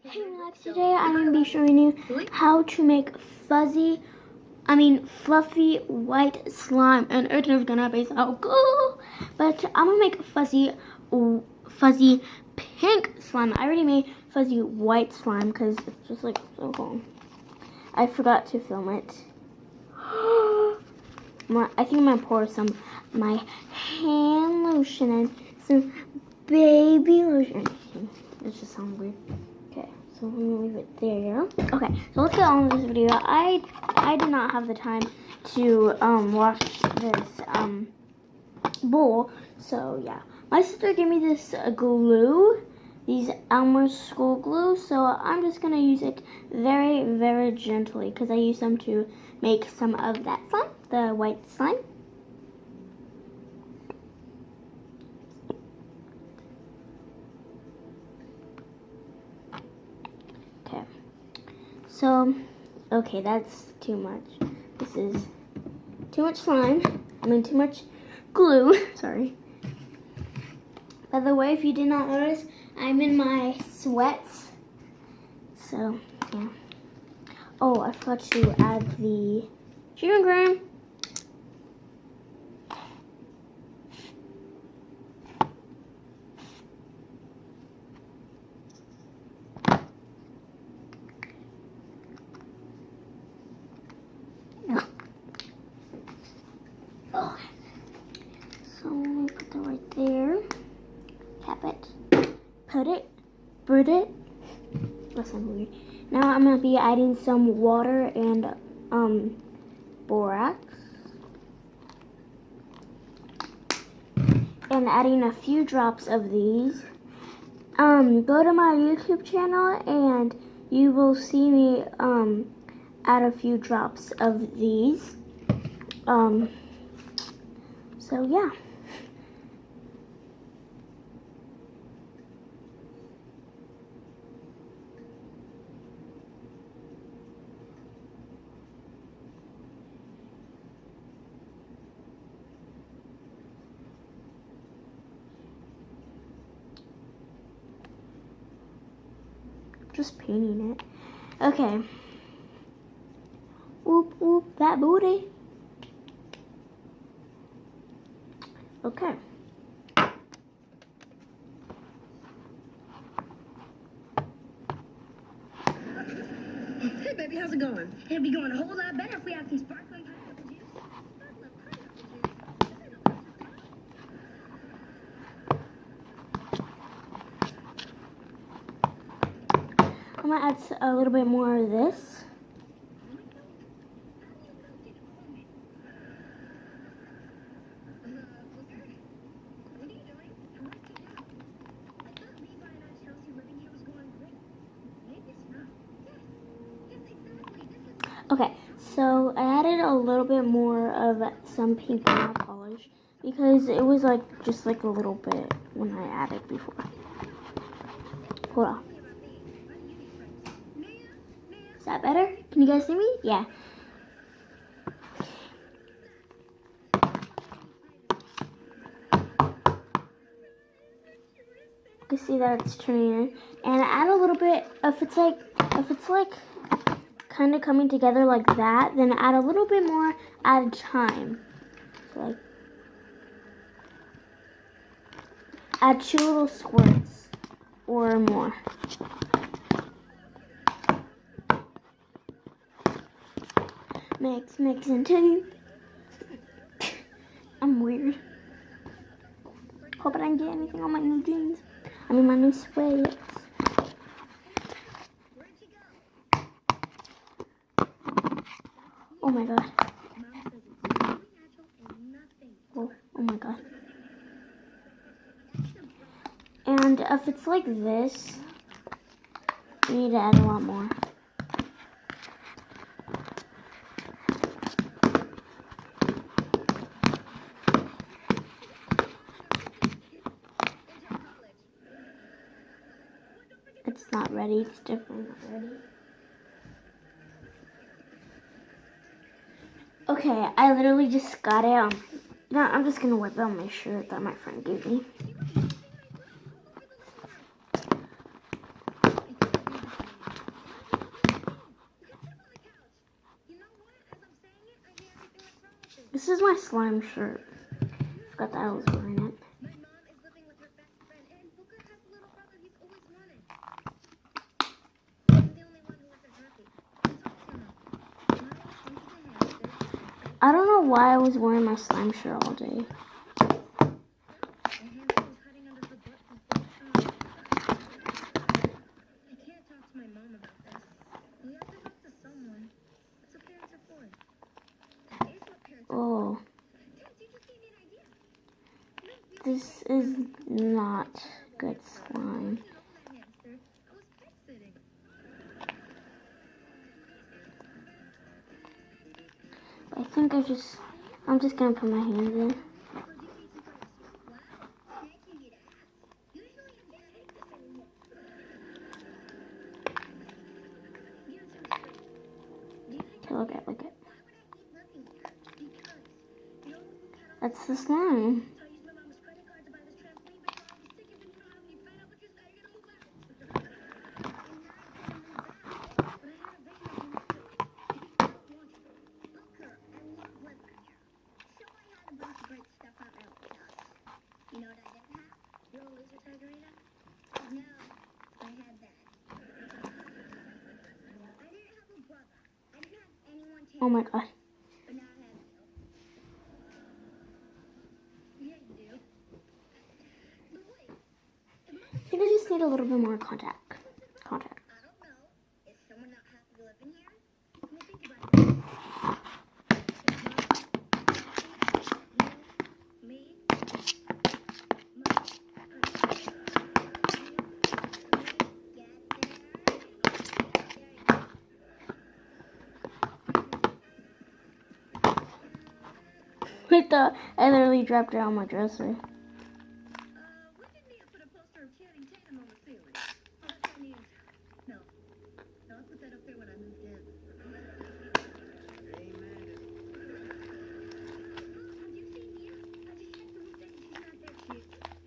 Hey relax, today I'm going to be showing you how to make fluffy white slime, and it is going to be so cool. But I'm going to make fuzzy pink slime. I already made fuzzy white slime because it's just like so cool. I forgot to film it. I think I'm going to pour some my hand lotion and some baby lotion. It just sounds weird. Okay, so I'm gonna leave it there. Okay, so let's get on with this video. I did not have the time to wash this bowl, so yeah. My sister gave me this glue, these Elmer's school glue, so I'm just gonna use it very, very gently because I used some to make some of that slime, the white slime. Okay, so, okay, that's too much. This is too much slime. Too much glue. Sorry. By the way, if you did not notice, I'm in my sweats. So, yeah. Oh, I forgot to add the shaving cream. Oh. So we put that right there. Tap it. Put it. Put it. That sounds weird. Now I'm gonna be adding some water and borax. And adding a few drops of these. Go to my YouTube channel and you will see me add a few drops of these. So yeah. Just painting it. Okay. Whoop whoop that booty. Okay. Hey baby, how's it going? It'd be going a whole lot better if we had some sparkling pineapple juice. I'm gonna add a little bit more of this. Okay, so I added a little bit more of some pink nail polish because it was just like a little bit when I added before. Hold on. Is that better? Can you guys see me? Yeah. You can see that it's turning in, and add a little bit. If it's like kind of coming together like that, then add a little bit more at a time. So add 2 little squirts or more. Mix until I'm weird. Hope I didn't get anything on my new jeans. My new sweats. Oh my god. Oh my god. And if it's like this, you need to add a lot more. It's not ready. It's definitely not ready. Okay, I literally just got it. Now I'm just gonna wipe it on my shirt that my friend gave me. This is my slime shirt. Forgot that I was wearing it. My mom is living with her best friend, and Booker has a little brother he's always wanted. I'm the only one who isn't happy. I don't know why I was wearing my slime shirt all day. Oh. This is not good slime. I think I'm just gonna put my hands in. Okay, look at it. That's the slime. You know what I didn't have? Your laser tag arena? No, I had that. I didn't have a brother. I didn't have anyone to. Oh my god. But now I have you. Yeah, you do. But wait. I think I just need a little bit more contact. I don't know. Is someone not happy living here? Let me think about it. Me? With the, I literally dropped it on my dresser. We didn't need to put a poster of Channing Tatum on the ceiling. Oh, that means no. No, I put that up there when I moved in. Amen. Have you seen Mia? I just checked the roof and she's not there. She's snoring.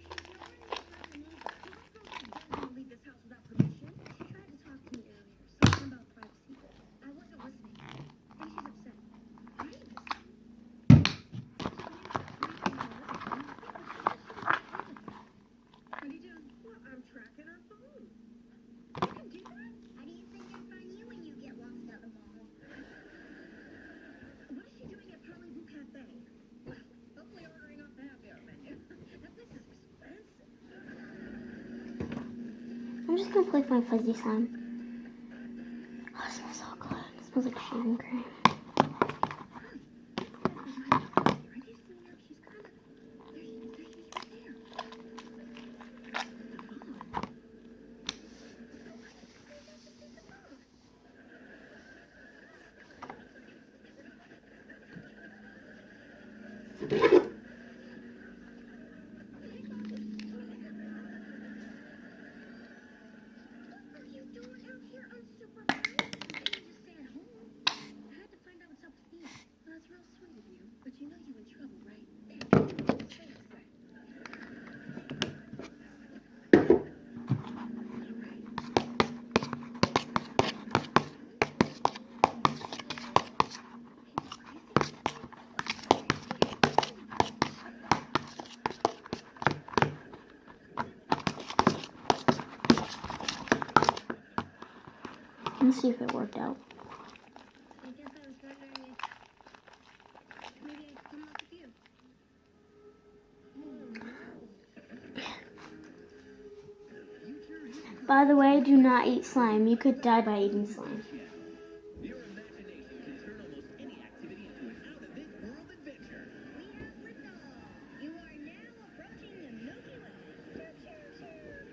Leave this house without permission. She tried to talk to me earlier, something about privacy. I wasn't listening. I think she's upset. I'm tracking her phone. You can do that? How do you think they find you when you get lost at the mall? What is she doing at Parlez-Vous Cafe? Well, hopefully ordering off the happy hour menu. That place is expensive. I'm just gonna play with my fuzzy slime. Oh, it smells so good. It smells like shaving cream. Let's see if it worked out. I guess I was wondering if maybe I could come up with you. By the way, do not eat slime. You could die by eating slime. Your imagination can turn almost any activity into an out-of-this world adventure. We have liftoff. You are now approaching the Milky Way.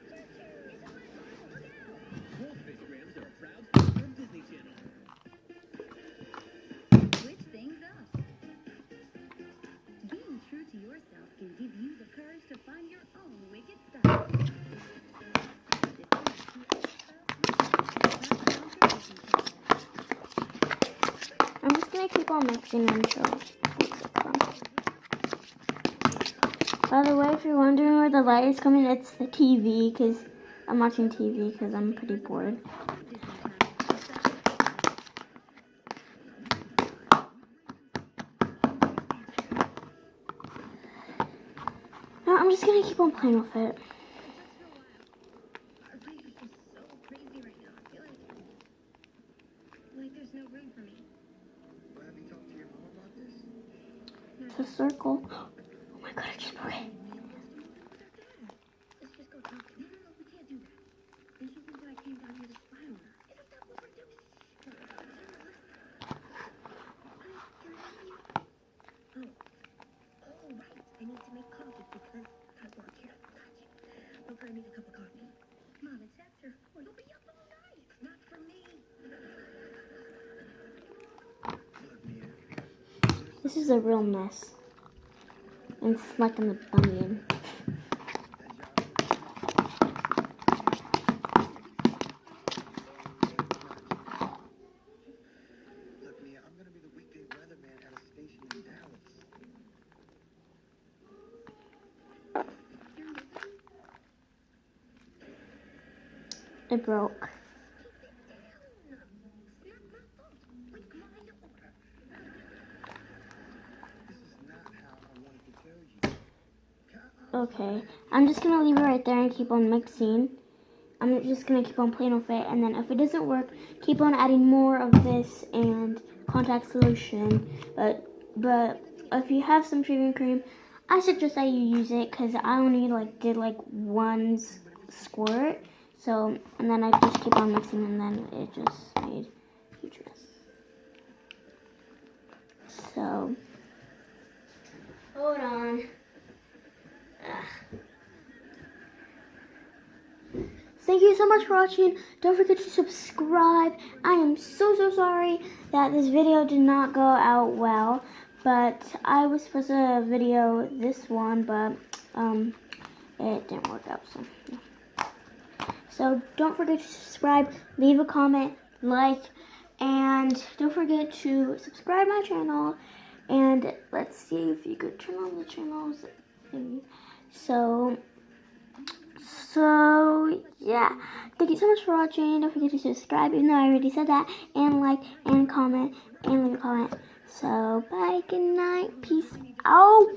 Look out! Goldfish grams are a proud sponsor of Disney Channel. Switch things up. Being true to yourself can give you the courage to find your own wicked style. I'm just gonna keep on mixing until it makes it come. By the way, if you're wondering where the light is coming, it's the TV, because I'm watching TV because I'm pretty bored. just gonna keep on playing with it. Our place is just so crazy right now. I feel like there's no room for me. Well, have you talked to your mom about this? It's a circle. Oh my god, I just broke it. Let's just go talk. No, we can't do that. Then she thinks that I came down here to spy on her. Isn't that what we're doing? Can I help you? Oh, right. I need to make coffee because I work here. Gotcha. Okay, I make a cup of coffee. Mom, it's after 4. You'll be up all night. Not for me. Look, Mia. This is a real mess. And it's like in the bunion. Look, Mia, I'm gonna be the weekday weatherman at a station in Dallas. It broke. This is not how I wanted to tell you. Okay, I'm just gonna leave it right there and keep on mixing. I'm just gonna keep on playing with it, and then if it doesn't work, keep on adding more of this and contact solution. But if you have some shaving cream, I suggest that you use it because I only did one squirt. So, and then I just keep on mixing, and then it just made a huge mess. So, hold on. Thank you so much for watching. Don't forget to subscribe. I am so sorry that this video did not go out well, but I was supposed to video this one, but it didn't work out. So don't forget to subscribe, leave a comment, like, and don't forget to subscribe my channel. And let's see if you could turn on the channels. So yeah, thank you so much for watching. Don't forget to subscribe, even though I already said that, and like, and comment, and leave a comment. So bye, good night, peace out.